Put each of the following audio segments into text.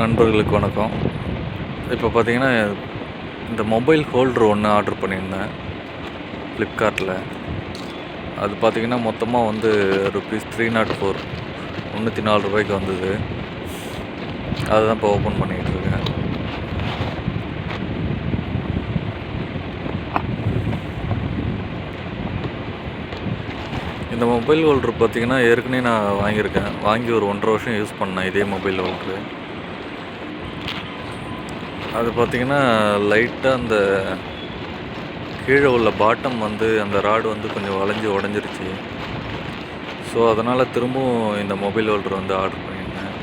நண்பர்களுக்கு வணக்கம். இப்போ பார்த்தீங்கன்னா, இந்த மொபைல் ஹோல்டர் ஒன்று ஆர்டர் பண்ணியிருந்தேன் ஃப்ளிப்கார்ட்டில். அது பார்த்தீங்கன்னா, மொத்தமாக வந்து ருபீஸ் 304 ₹304 வந்தது. அதுதான் இப்போ ஓப்பன் பண்ணிக்கிட்டு இருக்கேன். இந்த மொபைல் ஹோல்டர் பார்த்தீங்கன்னா, ஏற்கனவே நான் வாங்கியிருக்கேன். வாங்கி ஒரு 1.5 வருஷம் யூஸ் பண்ணேன் இதே மொபைல் ஹோல்டரு. அது பார்த்தீங்கன்னா, லைட்டாக அந்த கீழே உள்ள பாட்டம் வந்து அந்த ராடு வந்து கொஞ்சம் வளைஞ்சு உடஞ்சிருச்சு. ஸோ அதனால் திரும்பவும் இந்த மொபைல் ஹோல்டர் வந்து ஆர்டர் பண்ணியிருந்தேன்.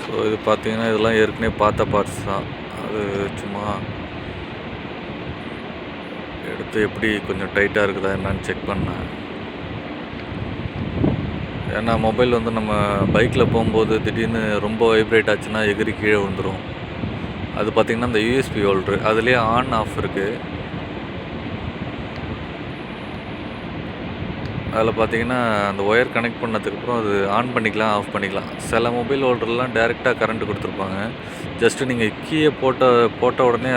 ஸோ இது பார்த்தீங்கன்னா, இதெல்லாம் ஏற்கனவே பார்த்த பார்ட்ஸ் தான். அது சும்மா எடுத்து எப்படி கொஞ்சம் டைட்டாக இருக்குதா என்னன்னு செக் பண்ணேன். ஏன்னா மொபைல் வந்து நம்ம பைக்கில் போகும்போது திடீர்னு ரொம்ப வைப்ரேட் ஆச்சுன்னா எகிறி கீழே விழுந்துடும். அது பார்த்திங்கன்னா இந்த யூஎஸ்பி ஹோல்ட்ரு அதுலேயே ஆன் ஆஃப் இருக்குது. அதில் பார்த்திங்கன்னா அந்த ஒயர் கனெக்ட் பண்ணதுக்கப்புறம் அது ஆன் பண்ணிக்கலாம், ஆஃப் பண்ணிக்கலாம். சில மொபைல் ஹோல்டர்லாம் டேரெக்டாக கரண்ட்டு கொடுத்துருப்பாங்க. ஜஸ்ட்டு நீங்கள் கீயை போட்ட உடனே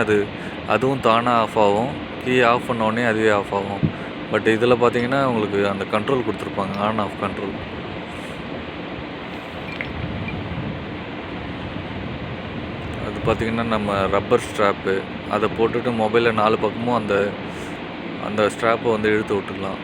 அதுவும் தானாக ஆஃப் ஆகும். கீயை ஆஃப் பண்ண உடனே அதுவே ஆஃப் ஆகும். பட் இதில் பார்த்திங்கன்னா உங்களுக்கு அந்த கண்ட்ரோல் கொடுத்துருப்பாங்க, ஆன் ஆஃப் கண்ட்ரோல். அது பார்த்திங்கன்னா நம்ம ரப்பர் ஸ்ட்ராப்பு அதை போட்டுட்டு மொபைலில் 4 பக்கமும் அந்த ஸ்ட்ராப்பை வந்து இழுத்து விட்டுக்கலாம்.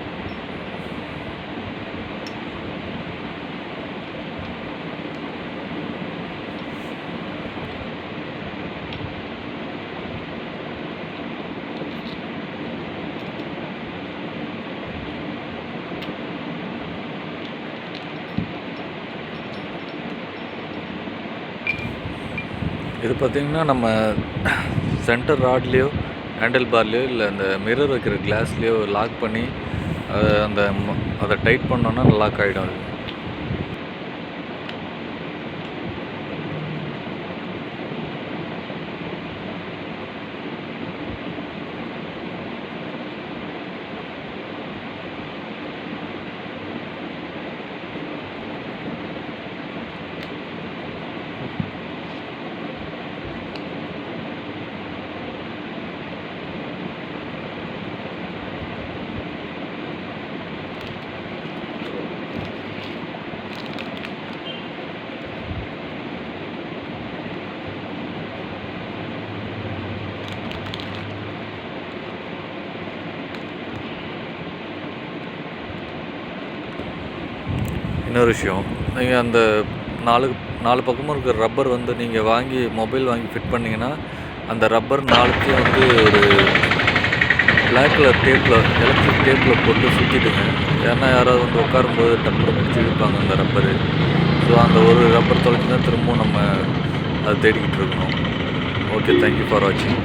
இது பார்த்திங்கன்னா நம்ம சென்டர் ராட்லேயோ ஹேண்டில் பார்லேயோ இல்லை அந்த மிரர் வைக்கிற கிளாஸ்லேயோ லாக் பண்ணி அதை டைட் பண்ணோன்னா லாக் ஆகிடும். அது இன்னொரு விஷயம், நீங்கள் அந்த 4 பக்கமும் இருக்கிற ரப்பர் வந்து நீங்கள் மொபைல் வாங்கி ஃபிட் பண்ணிங்கன்னா அந்த ரப்பர் 4த்தையும் வந்து ஒரு பிளாக் கலர் எலக்ட்ரிக் டேப்பில் போட்டு சுற்றிடுங்க. ஏன்னா யாராவது வந்து உட்காரும்போது டக்குனு பிடிச்சி இழுப்பாங்க அந்த ரப்பரு. ஸோ அந்த ஒரு ரப்பர் தொலைச்சி தான் திரும்பவும் நம்ம அதை தேடிக்கிட்டு இருக்கணும். ஓகே, தேங்க்யூ ஃபார் வாட்சிங்.